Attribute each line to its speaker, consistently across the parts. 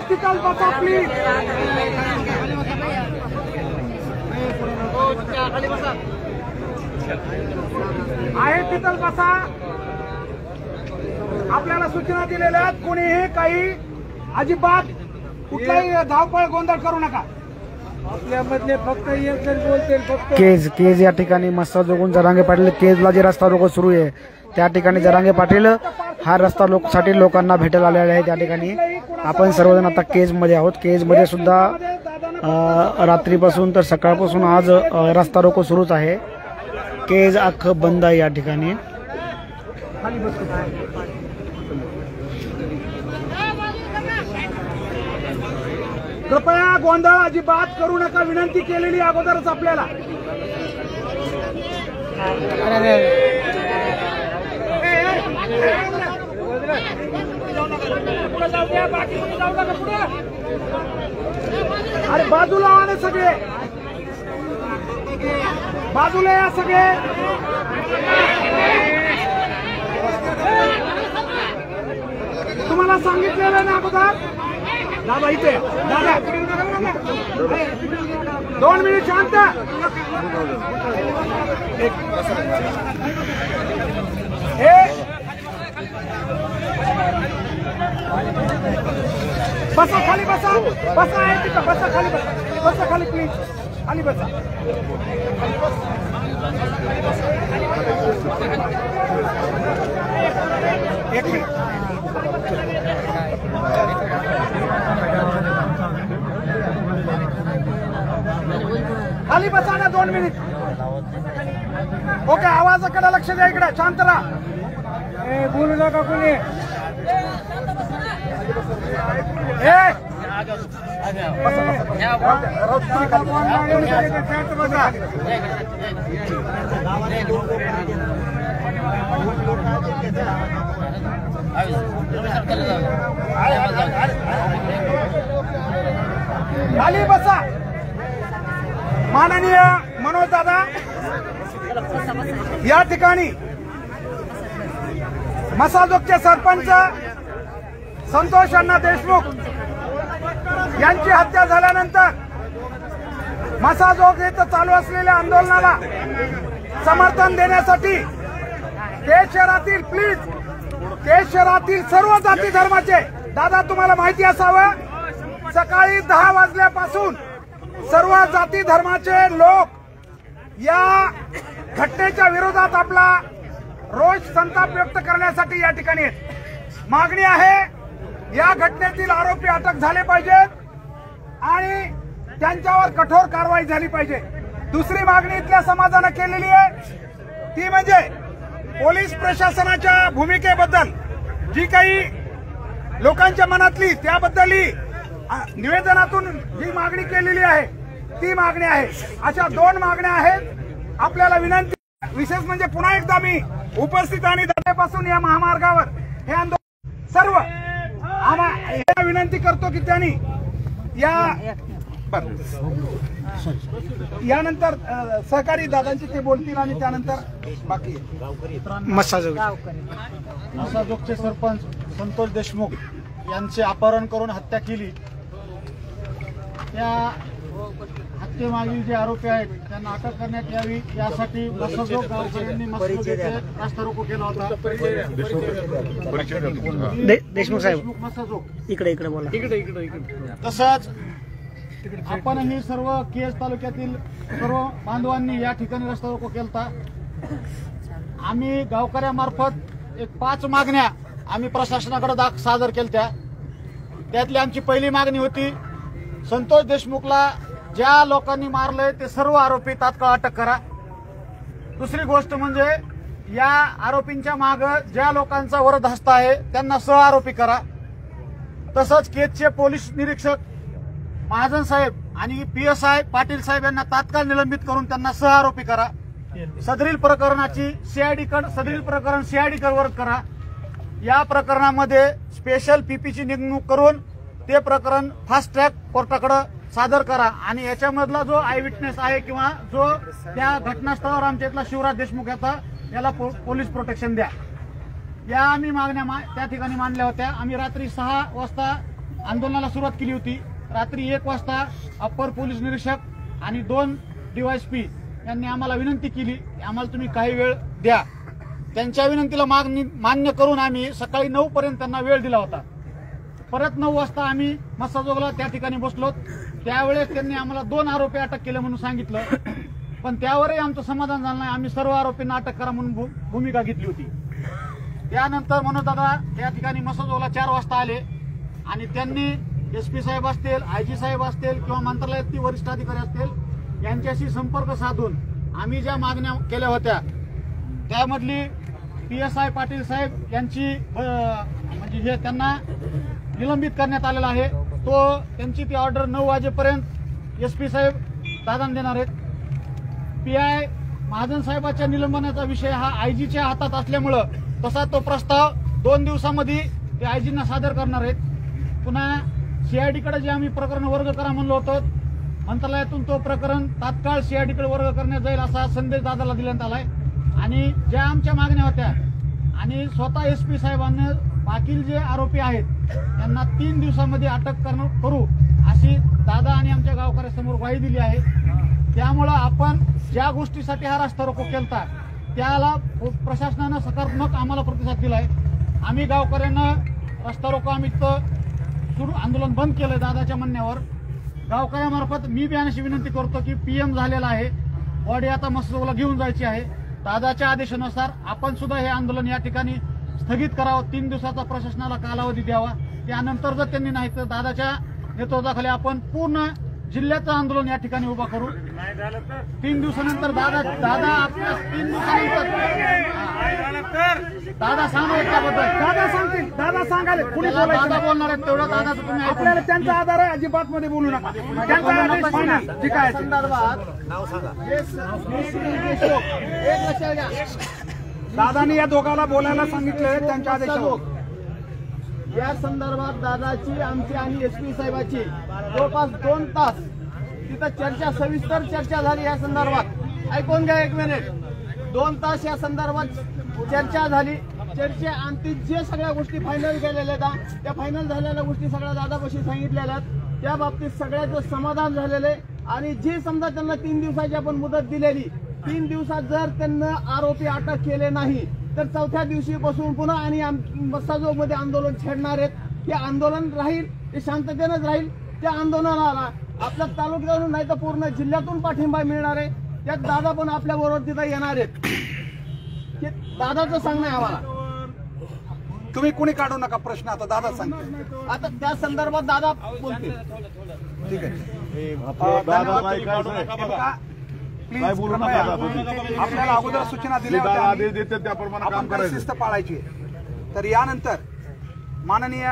Speaker 1: तिथं बसा प्लीज. आहे तिथं बसा. आपल्याला सूचना दिलेल्या आहेत, कोणीही काही अजिबात कुठलाही धावपळ गोंधळ करू नका. आपल्यामधले फक्त एक जण बोलतील. फक्त
Speaker 2: केज या ठिकाणी मस्सा जोगून जरांगे पाटील केजला जे रस्ता रोको सुरू आहे त्या ठिकाणी जरांगे पाटील हा रस्ता साठी लोकांना भेटायला आलेला आहे. त्या ठिकाणी आपण सर्वजण आता केज मध्ये आहोत. केज मध्ये सुद्धा रात्रीपासून तर सकाळपासून आज रस्ता रोको सुरूच आहे. केज अख्खं बंद आहे या ठिकाणी.
Speaker 1: कृपया गोंधळ अजिबात करू नका, विनंती केलेली अगोदरच आपल्याला. अरे बाजूला आले सगळे, बाजूला या सगळे. तुम्हाला सांगितलेलं ना अगोदर. दादा इथे दादा 2 मिनिट शांत. बसा खाली बसा. बसा आहे तिथं बसा खाली बसा. बसा खाली प्लीज. खाली बसा. एक मिनिट. खाली बसा ना 2 मिनिट. ओके आवाजाकडे लक्ष द्या. इकडे शांत राहा. बोलू नका कोणी. खाली बसा. माननीय मनोज दादा या ठिकाणी मसाजोगचे सरपंच संतोष अण्णा देशमुख यांची हत्या झाल्यानंतर मसाजोग येथे चालू असलेल्या आंदोलनाला समर्थन देण्यासाठी केज शहरातील प्लीज केज शहरातील सर्व जाती धर्माचे दादा तुम्हाला माहिती असावं सकाळी 10 वाजल्यापासून सर्व जाती धर्माचे लोक या घटनेच्या विरोधात आपला रोष संताप व्यक्त करण्यासाठी या ठिकाणी आहेत. मागणी आहे या घटनेतील आरोपी अटक झाले पाहिजेत आणि त्यांच्यावर कठोर कारवाई झाली पाहिजे. दुसरी मागणी इथल्या समाजाने केलेली आहे ती म्हणजे पोलीस प्रशासनाच्या भूमिकेबद्दल जी काही लोकांच्या मनातली त्याबद्दलही निवेदनातून जी मागणी केलेली आहे ती मागणी आहे. अशा 2 मागण्या आहेत. आपल्याला विनंती विशेष म्हणजे पुन्हा एकदा मी उपस्थित आणि दादापासून या महामार्गावर हे आंदोलन सर्व आम्हाला विनंती करतो की त्यांनी यानंतर सहकारी दादांची ते बोलतील आणि त्यानंतर बाकी
Speaker 3: मसाजोगचे सरपंच संतोष देशमुख यांचे अपहरण करून हत्या केली. त्या हत्येमागील जे आरोपी आहेत त्यांना अटक करण्यात यावी यासाठी मसाजोग गावकऱ्यांनी मसाजोगचे रास्ता रोको केला होता.
Speaker 2: देशमुख साहेब
Speaker 3: मसाजोग
Speaker 2: इकडे बोला.
Speaker 3: तसंच आपणही सर्व केज तालुक्यातील सर्व बांधवांनी या ठिकाणी रस्ता रोको केला. आम्ही गावकऱ्यामार्फत एक 5 मागण्या आम्ही प्रशासनाकडे सादर केल्या. त्यातली आमची पहिली मागणी होती संतोष देशमुखला ज्या लोकांनी मारलंय ते सर्व आरोपी तात्काळ अटक करा. दुसरी गोष्ट म्हणजे या आरोपींच्या मागे ज्या लोकांचा वरदहस्त आहे त्यांना सह आरोपी करा. तसंच केजचे पोलीस निरीक्षक महाजन साहेब आणि PSI पाटील साहेब यांना तात्काळ निलंबित करून त्यांना सह आरोपी करा. सदरील प्रकरणाची सदरील प्रकरण CID वर करा. या प्रकरणामध्ये स्पेशल PPची नेमणूक करून ते प्रकरण फास्ट ट्रॅक कोर्टाकडे सादर करा आणि याच्यामधला जो आय विटनेस आहे किंवा जो त्या घटनास्थळावर आमच्या इथला शिवराज देशमुख याला पोलीस प्रोटेक्शन द्या. या आम्ही मागण्या त्या ठिकाणी मांडल्या होत्या. आम्ही रात्री 6 वाजता आंदोलनाला सुरुवात केली होती. रात्री 1 वाजता अप्पर पोलीस निरीक्षक आणि 2 DYSP यांनी आम्हाला विनंती केली की आम्हाला तुम्ही काही वेळ द्या. त्यांच्या विनंतीला मान्य करून आम्ही सकाळी 9 पर्यंत त्यांना वेळ दिला होता. परत 9 वाजता आम्ही मस्साजोगला त्या ठिकाणी बसलो. त्यावेळेस त्यांनी आम्हाला 2 आरोपी अटक केले म्हणून सांगितलं, पण त्यावरही आमचं समाधान झालं नाही. आम्ही सर्व आरोपींना अटक करा म्हणून भूमिका घेतली होती. त्यानंतर मनोज दादा त्या ठिकाणी मस्साजोगला 4 वाजता आले आणि त्यांनी SP साहेब असतील, IG साहेब असतील किंवा मंत्रालयातील वरिष्ठ अधिकारी असतील यांच्याशी संपर्क साधून आम्ही ज्या मागण्या केल्या होत्या त्यामधली PSI पाटील साहेब यांची म्हणजे हे त्यांना निलंबित करण्यात आलेला आहे. त्यांची ती ऑर्डर 9 वाजेपर्यंत SP साहेब दादांना देणार आहेत. PI महाजन साहेबांच्या निलंबनाचा विषय हा IGच्या हातात असल्यामुळं तसा तो प्रस्ताव 2 दिवसामध्ये ते IGंना सादर करणार आहेत. पुन्हा CID कडे जे आम्ही प्रकरण वर्ग करा म्हणलो होतो मंत्रालयातून तो प्रकरण तात्काळ CID कडे वर्ग करण्यात जाईल असा संदेश दादाला देण्यात आलाय. आणि ज्या आमच्या मागण्या होत्या आणि स्वतः SP साहेबांनी बाकी जे आरोपी आहेत त्यांना 3 दिवसामध्ये अटक करू अशी दादा आणि आमच्या गावकऱ्यांसमोर ग्वाही दिली आहे. त्यामुळं आपण ज्या गोष्टीसाठी हा रस्ता रोको केलता त्याला प्रशासनानं सकारात्मक आम्हाला प्रतिसाद दिलाय. आम्ही गावकऱ्यांना रस्ता रोको आम्ही सुरू आंदोलन बंद केलंय दादाच्या म्हणण्यावर. गावकऱ्यामार्फत मी बी अशी विनंती करतो की PM झालेला आहे, बॉडी आता मस्साजोगला घेऊन जायची आहे. दादाच्या आदेशानुसार आपण सुद्धा हे आंदोलन या ठिकाणी स्थगित करावं. 3 दिवसाचा प्रशासनाला कालावधी द्यावा. त्यानंतर जर त्यांनी नाही तर दादाच्या नेतृत्वाखाली आपण पूर्ण जिल्ह्याचं आंदोलन या ठिकाणी उभा करू. 3 दिवसानंतर दादा आपल्या 3 दिवसानंतर दादा सांगू त्याबद्दल
Speaker 1: दादा सांगतील, दादा सांगाले कुणी
Speaker 3: दादा बोलणार आहेत तेवढं दादाचं तुम्ही ऐकून
Speaker 1: आपल्याला त्यांचा आधार आहे, अजिबात मध्ये बोलू नका. त्यांचा आदेश फायनल जे काय असेल. दादानी या दोघाला बोलायला सांगितले त्यांच्या आदेशावर.
Speaker 4: या संदर्भात दादाची आमची आणि SP साहेबाची जवळपास 2 तास तिथं सविस्तर चर्चा झाली. या संदर्भात ऐकून घ्या 1 मिनिट. 2 तास या संदर्भात चर्चा झाली. चर्चेअंती जे सगळ्या गोष्टी फायनल केलेल्या आहेत त्या फायनल झालेल्या गोष्टी सगळ्या दादापाशी सांगितलेल्या आहेत. त्या बाबतीत सगळ्याचं समाधान झालेलं आहे. आणि जे समजा त्यांना 3 दिवसाची आपण मुदत दिलेली, 3 दिवसात जर त्यांना आरोपी अटक केले नाही तर 4थ्या दिवशी बसून पुन्हा आणि मस्साजोगमध्ये आंदोलन छेडणार आहेत. ते आंदोलन राहील, ते शांततेनंच राहील. त्या आंदोलनाला आपल्या तालुक्यातून नाही तर पूर्ण जिल्ह्यातून पाठिंबा मिळणार आहे. त्यात दादा पण आपल्या बरोबर तिथं येणार आहेत. हे दादाचं सांगणं आहे आम्हाला.
Speaker 1: तुम्ही कुणी काढू नका प्रश्न, आता दादा सांगतील.
Speaker 4: आता त्या संदर्भात दादा बोलतील.
Speaker 1: ठीक आहे. प्लीज आपल्याला अगोदर सूचना दिल्या होत्या आपण शिस्त पाळायची. तर यानंतर माननीय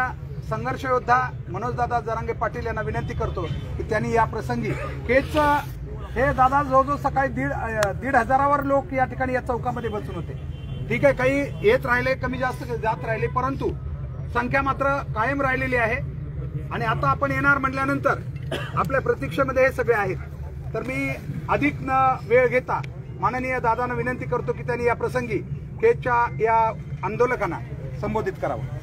Speaker 1: संघर्ष योद्धा मनोजदादा जरांगे पाटील यांना विनंती करतो की त्यांनी या प्रसंगी केजचं हे दादा जवळजवळ सकाळी 1,500 लोक या ठिकाणी या चौकामध्ये बसून होते. ठीक आहे, काही येत राहिले, कमी जास्त जात राहिले, परंतु संख्या मात्र कायम राहिलेली आहे. आणि आता आपण येणार म्हटल्यानंतर आपल्या प्रतीक्षेमध्ये हे सगळे आहेत. तर मी अधिक न वेळ घेता माननीय दादांना विनंती करतो की त्यांनी या प्रसंगी केजच्या या आंदोलकांना संबोधित करावं.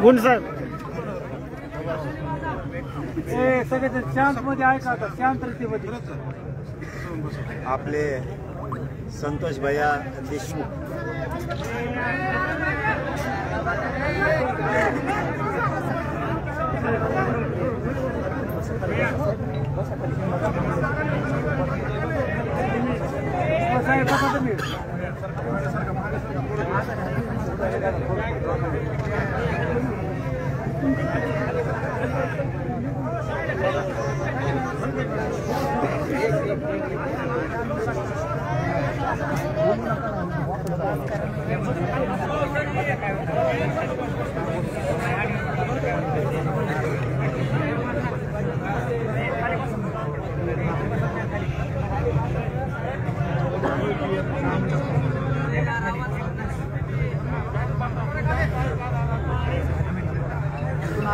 Speaker 2: गुण साहेब
Speaker 1: सगळे शांत मध्ये ऐका, शांत रीतीमध्ये.
Speaker 5: आपले संतोष भैया देशमुख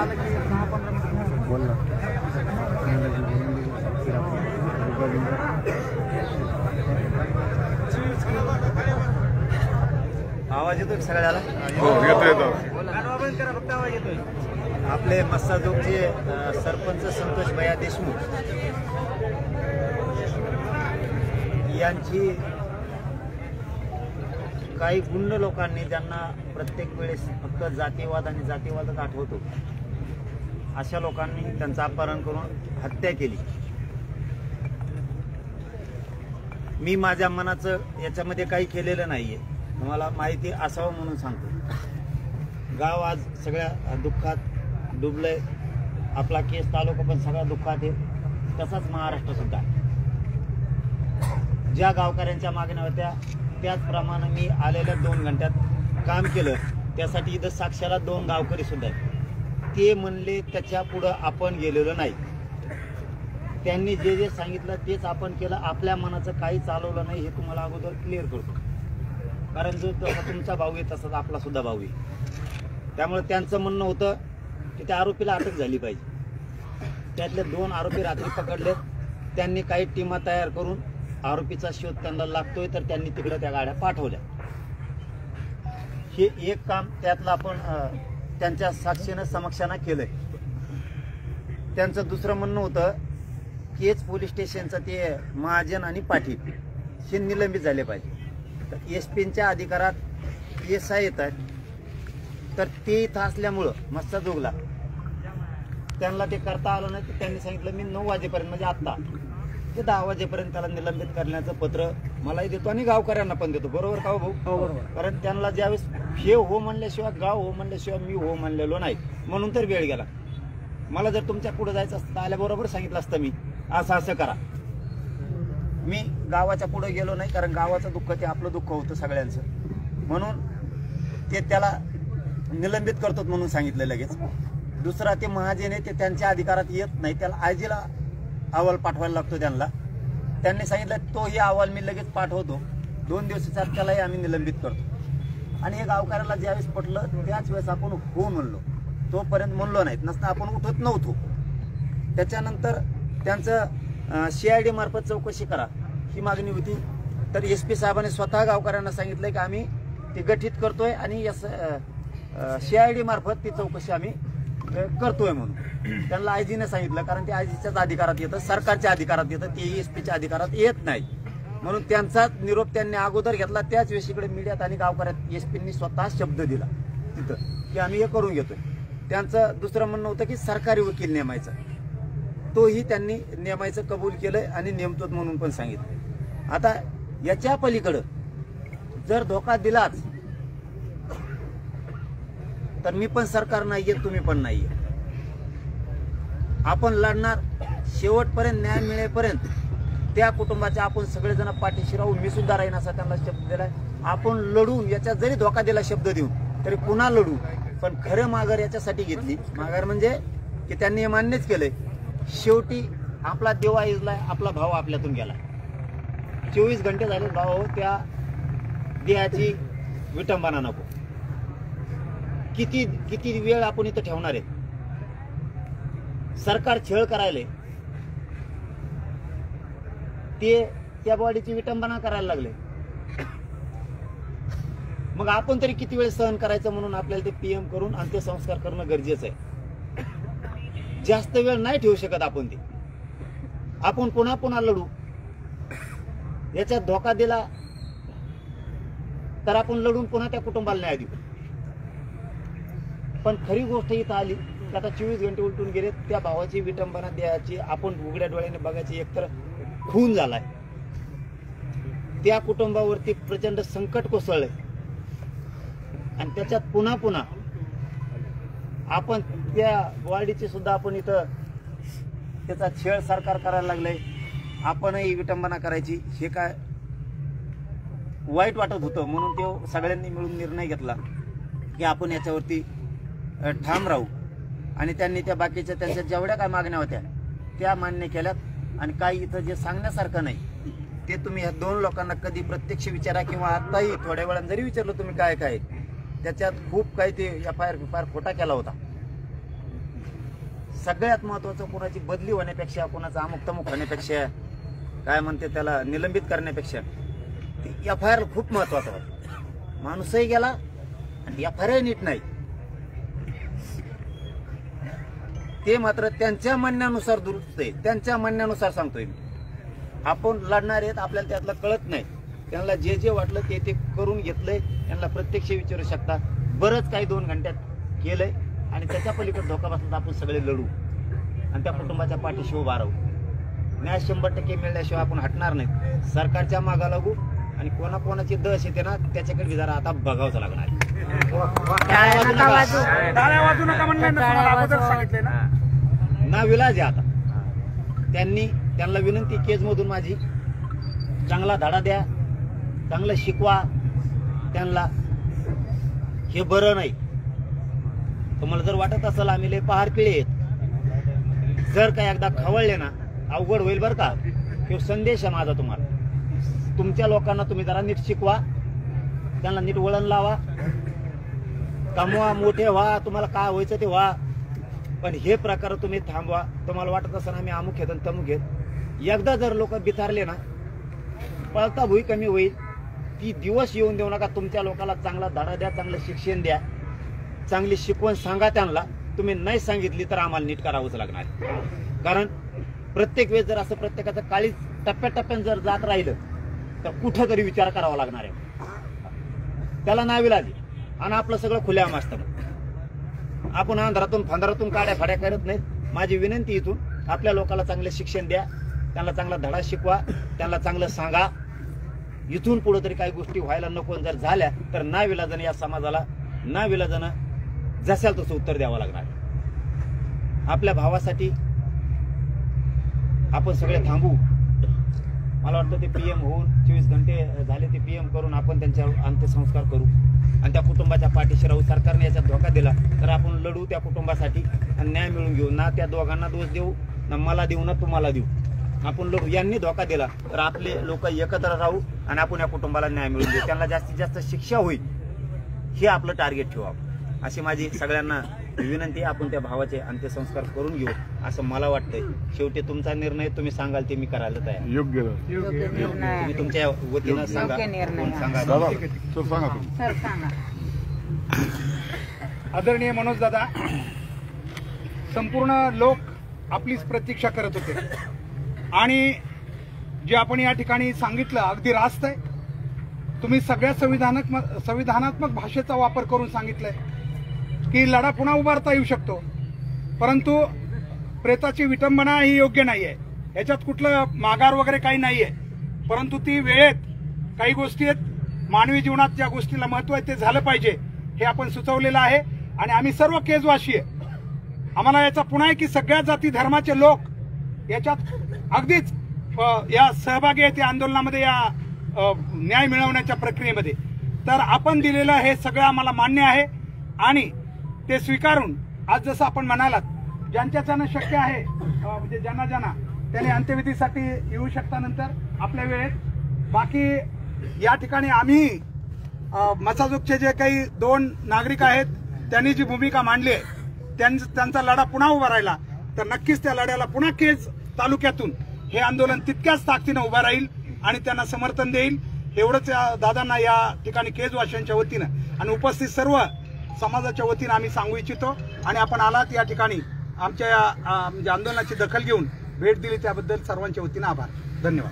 Speaker 3: आलं की 10-15 मिनिट
Speaker 2: बोल ना.
Speaker 5: आवाज येतोय का सगळ्याला?
Speaker 6: येतोय.
Speaker 5: आपले मस्साजोगचे सरपंच संतोष भैया देशमुख यांची काही गुंड लोकांनी, ज्यांना प्रत्येक वेळेस फक्त जातीवाद आणि जातीवादच आठवतो, अशा लोकांनी त्यांचं अपहरण करून हत्या केली. मी माझ्या मनाचं याच्यामध्ये काही केलेलं नाहीये, तुम्हाला माहिती असावं म्हणून सांगतो. गाव आज सगळ्या दुःखात डुबलंय. आपला केस तालुका पण सगळा दुःखात आहे, तसाच महाराष्ट्र सुद्धा. ज्या गावकऱ्यांच्या मागण्या होत्या त्याचप्रमाणे मी आलेल्या 2 घंट्यात काम केलं. त्यासाठी इथं साक्षाला 2 गावकरी सुद्धा आहेत. ते म्हणले त्याच्या पुढं आपण गेलेलो नाही. त्यांनी जे जे सांगितलं तेच आपण केलं. आपल्या मनाचं काही चालवलं नाही, हे तुम्हाला अगोदर क्लिअर करतो. कारण जो तसा तुमचा भाऊ आहे तसाच आपला सुद्धा भाऊ आहे. त्यामुळे त्यांचं म्हणणं होतं की त्या आरोपीला अटक झाली पाहिजे. त्यातले 2 आरोपी रात्री पकडलेत. त्यांनी काही टीमा तयार करून आरोपीचा शोध त्यांना लागतोय, तर त्यांनी तिकडे त्या गाड्या पाठवल्या. हे एक काम त्यातलं आपण त्यांच्या साक्षीनं समक्षानं केलंय. त्यांचं दुसरं म्हणणं होतं केज पोलीस स्टेशनचं ते महाजन आणि पाटील हे निलंबित झाले पाहिजे. तर एसपीच्या अधिकारात PSI येत आहेत, तर ते इथं असल्यामुळं मस्साजोगला त्यांना ते करता आलं नाही. तर त्यांनी सांगितलं मी 9 वाजेपर्यंत, म्हणजे आत्ता ते 10 वाजेपर्यंत त्याला निलंबित करण्याचं पत्र मलाही देतो आणि गावकऱ्यांना पण देतो. बरोबर का भाऊ? बरोबर. कारण त्यांना ज्यावेळेस हे हो म्हणल्याशिवाय, गाव हो म्हणल्याशिवाय मी हो म्हणलेलो नाही, म्हणून तर वेळ गेला. मला जर तुमच्या पुढे जायचं असतं आल्याबरोबर सांगितलं असतं मी असं असं करा. मी गावाच्या पुढे गेलो नाही, कारण गावाचं दुःख ते आपलं दुःख होतं सगळ्यांचं, म्हणून ते त्याला निलंबित करतो म्हणून सांगितलं लगेच. दुसरा ते महाजन आहे, ते त्यांच्या अधिकारात येत नाही, त्याला आयजीला अहवाल पाठवायला लागतो त्यांना. त्यांनी सांगितलं तोही अहवाल मी लगेच पाठवतो, 2 दिवसाच्या त्यालाही आम्ही निलंबित करतो. आणि हे गावकऱ्याला ज्यावेळेस पटलं त्याच वेळेस आपण हो म्हणलो, तोपर्यंत म्हणलो नाहीत, नसता आपण उठत नव्हतो. त्याच्यानंतर त्यांचं CID मार्फत चौकशी करा ही मागणी होती. तर SP साहेबांनी स्वतः गावकऱ्यांना सांगितलं की आम्ही ते गठीत करतोय आणि CID मार्फत ती चौकशी आम्ही करतोय म्हणून. त्यांना आयजीने सांगितलं, कारण ते आयजीच्याच अधिकारात येतं, सरकारच्या अधिकारात येतं, ते SPच्या अधिकारात येत नाही. म्हणून त्यांचा निरोप त्यांनी अगोदर घेतला. त्याच वेळेकडे मीडियात आणि गावकऱ्यात SPनी स्वतः शब्द दिला तिथं की आम्ही हे करून घेतोय. त्यांचं दुसरं म्हणणं होतं की सरकारी वकील नेमायचा, तोही त्यांनी नेमायचं कबूल केलंय आणि नेमतो म्हणून पण सांगितलं. आता याच्या पलीकडं जर धोका दिलाच तर मी पण सरकार नाहीये, तुम्ही पण नाहीये. आपण लढणार शेवटपर्यंत, न्याय मिळेपर्यंत. त्या कुटुंबाच्या आपण सगळेजण पाठीशी राहून, मी सुद्धा राहीन असा त्यांना शब्द दिलाय. आपण लढून, याच्यात जरी धोका दिला शब्द देऊन तरी पुन्हा लढू. पण खरं माघार याच्यासाठी घेतली, माघार म्हणजे की त्यांनी हे मान्यच केलंय शेवटी आपला देवा इजलाय, आपला भाव आपल्यातून गेला. 24 घंटे झाले भाऊ, त्या देहाची विटंबना नको. किती वेळ आपण इथं ठेवणार आहे? सरकार छळ करायले, ते त्या बॉडीची विटंबना करायला लागले. मग आपण तरी किती वेळ सहन करायचं? म्हणून आपल्याला ते PM करून अंत्यसंस्कार करणं गरजेचं आहे. जास्त वेळ नाही ठेवू शकत आपण ते. आपण पुन्हा लढू. याच्यात धोका दिला तर आपण लढून पुन्हा त्या कुटुंबाला न्याय देऊ. पण खरी गोष्ट इथं आली की आता 24 घंटे उलटून गेले. त्या भावाची विटंबना द्यायची, आपण उघड्या डोळ्याने बघायची. एकतर खून झालाय, त्या कुटुंबावरती प्रचंड संकट कोसळलंय आणि त्याच्यात पुन्हा आपण त्या बॉडीची सुद्धा आपण इथं त्याचा छळ सरकार करायला लागलंय. आपणही विटंबना करायची, हे काय वाईट वाटत होतं. म्हणून ते सगळ्यांनी मिळून निर्णय घेतला की आपण याच्यावरती ठाम राहू. आणि त्यांनी त्या बाकीच्या त्यांच्या जेवढ्या काय मागण्या होत्या त्या मान्य केल्यात. आणि काही इथं जे सांगण्यासारखं नाही ते तुम्ही ह्या 2 लोकांना कधी प्रत्यक्ष विचारा किंवा आताही थोड्या वेळानं जरी विचारलं तुम्ही काय त्याच्यात खूप काही ते FIR खोटा केला होता. सगळ्यात महत्वाचं कोणाची बदली होण्यापेक्षा, कोणाचं अमुक तमुक होण्यापेक्षा, काय म्हणते त्याला निलंबित करण्यापेक्षा FIR खूप महत्वाचं होतं. माणूसही गेला आणि FIR नीट नाही. ते मात्र त्यांच्या म्हणण्यानुसार दुरुस्त आहे, त्यांच्या म्हणण्यानुसार सांगतोय मी. आपण लढणार आहेत, आपल्याला त्यातलं कळत नाही. त्यांना जे जे वाटलं ते ते करून घेतलंय. त्यांना प्रत्यक्ष विचारू शकता. बरंच काही 2 घंट्यात केलंय आणि त्याच्या पलीकडे धोका बसला तर आपण सगळे लढू आणि त्या कुटुंबाच्या पाठीशी उभा राहू. न्याय 100% मिळण्याशिवाय आपण हटणार नाही. सरकारच्या मागा लागू आणि कोणाकोणाची दश येते ना त्याच्याकडे जरा आता बघावंच लागणार.
Speaker 1: टाळ्या वाजू नका म्हणलं ना, तुम्हाला अगोदर सांगितले ना.
Speaker 5: विलाज आहे आता. त्यांना विनंती, केजमधून माझी चांगला धडा द्या, चांगलं शिकवा त्यांना. हे बरं नाही. तुम्हाला जर वाटत असेल आम्ही लय पहार पिळे आहेत, जर का एकदा खवळले ना अवघड होईल बरं का. हे संदेश आहे माझा तुम्हाला. तुमच्या लोकांना तुम्ही जरा नीट शिकवा, त्यांना नीट वळण लावा, कमवा, मोठे व्हा, तुम्हाला काय व्हायचं ते व्हा. पण हे प्रकार तुम्ही थांबवा. तुम्हाला वाटत असेल आम्ही अमुक घेत आणि तमुक घेत, एकदा जर लोक बिथारले ना पळता भुई कमी होईल. ती दिवस येऊन देऊ नका. तुमच्या लोकांना चांगला धडा द्या, चांगलं शिक्षण द्या, चांगली शिकवण सांगा त्यांना. तुम्ही नाही सांगितली तर आम्हाला नीट करावंच लागणार. कारण प्रत्येक वेळेस जर असं प्रत्येकाचं काळीच टप्प्याटप्प्याने जर जात राहिलं तर कुठं तरी विचार करावा लागणार आहे. त्याला नाविलाज आणि आपलं सगळं खुल्याम असतं. आपण अंधारातून फांधारातून काड्या फाड्या करत नाहीत. माझी विनंती इथून आपल्या लोकांना चांगलं शिक्षण द्या, त्यांना चांगला धडा शिकवा, त्यांना चांगलं सांगा. इथून पुढे तरी काही गोष्टी व्हायला नको. जर झाल्या तर नाविलाजानं या समाजाला नाविलाजानं जशाल तसं उत्तर द्यावं लागणार. आपल्या भावासाठी आपण सगळे थांबू. मला वाटतं ते PM होऊन 24 घंटे झाले, ते PM करून आपण त्यांच्यावर अंत्यसंस्कार करू आणि त्या कुटुंबाच्या पाठीशी राहू. सरकारने याच्यात धोका दिला तर आपण लढू त्या कुटुंबासाठी आणि न्याय मिळवून घेऊ. ना त्या दोघांना दोष देऊ, ना मला देऊ, ना तुम्हाला देऊ. आपण लढू. यांनी धोका दिला तर आपले लोक एकत्र राहू आणि आपण या कुटुंबाला न्याय मिळवून देऊ. त्यांना जास्तीत जास्त शिक्षा होईल हे आपलं टार्गेट ठेवा. अशी माझी सगळ्यांना विनंती. आपण त्या भावाचे अंत्यसंस्कार करून घेऊ असं मला वाटतंय. शेवटी तुमचा निर्णय, तुम्ही सांगाल ते मी करायला तयार.
Speaker 6: योग्य
Speaker 5: तुम्ही तुमच्या वतीनं सांगा, कोण सांगा.
Speaker 1: आदरणीय मनोज दादा, संपूर्ण लोक आपलीच प्रतीक्षा करत होते आणि जे आपण या ठिकाणी सांगितलं अगदी रास्त आहे. तुम्ही सगळ्या संविधानात्मक भाषेचा वापर करून सांगितलंय की लढा पुन्हा उभारता येऊ शकतो, परंतु प्रेताची विटंबना ही योग्य नाहीये. याच्यात कुठलं माघार वगैरे काही नाहीये, परंतु ती वेळेत काही गोष्टी आहेत. मानवी जीवनात ज्या गोष्टीला महत्व आहे ते झालं पाहिजे हे आपण सुचवलेलं आहे आणि आम्ही सर्व केजवासी आहे. आम्हाला याचा पुन्हा आहे की सगळ्या जाती धर्माचे लोक याच्यात अगदीच या सहभागी आहेत या आंदोलनामध्ये, या न्याय मिळवण्याच्या प्रक्रियेमध्ये. तर आपण दिलेलं हे सगळं आम्हाला मान्य आहे आणि ते स्वीकारून आज जसं आपण म्हणालात, ज्यांच्याच्यानं शक्य आहे म्हणजे ज्यांना त्याने अंत्यविधीसाठी येऊ शकता नंतर आपल्या वेळेत. बाकी या ठिकाणी आम्ही मसाजोगचे जे काही 2 नागरिक आहेत त्यांनी जी भूमिका मांडली आहे त्यांचा लढा पुन्हा उभा राहिला तर नक्कीच त्या लढ्याला पुन्हा केज तालुक्यातून हे आंदोलन तितक्याच ताकदीनं उभा राहील आणि त्यांना समर्थन देईल. एवढंच दादांना या ठिकाणी केजवासियांच्या वतीनं आणि उपस्थित सर्व समाजाच्या वतीनं आम्ही सांगू इच्छितो. आणि आपण आलात या ठिकाणी आमच्या म्हणजे आंदोलनाची दखल घेऊन भेट दिली त्याबद्दल सर्वांच्या वतीनं आभार. धन्यवाद.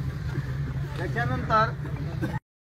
Speaker 4: त्याच्यानंतर